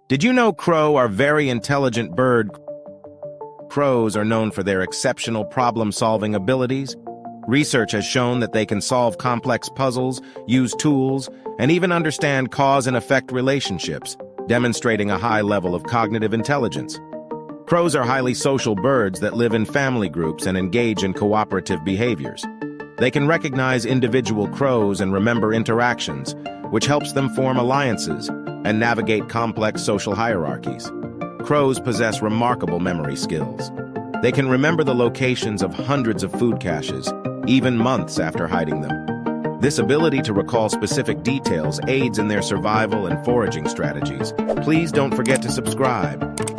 Did you know crow are very intelligent bird? Crows are known for their exceptional problem-solving abilities. Research has shown that they can solve complex puzzles, use tools, and even understand cause and effect relationships, demonstrating a high level of cognitive intelligence. Crows are highly social birds that live in family groups and engage in cooperative behaviors. They can recognize individual crows and remember interactions, which helps them form alliances and navigate complex social hierarchies. Crows possess remarkable memory skills. They can remember the locations of hundreds of food caches, even months after hiding them. This ability to recall specific details aids in their survival and foraging strategies. Please don't forget to subscribe.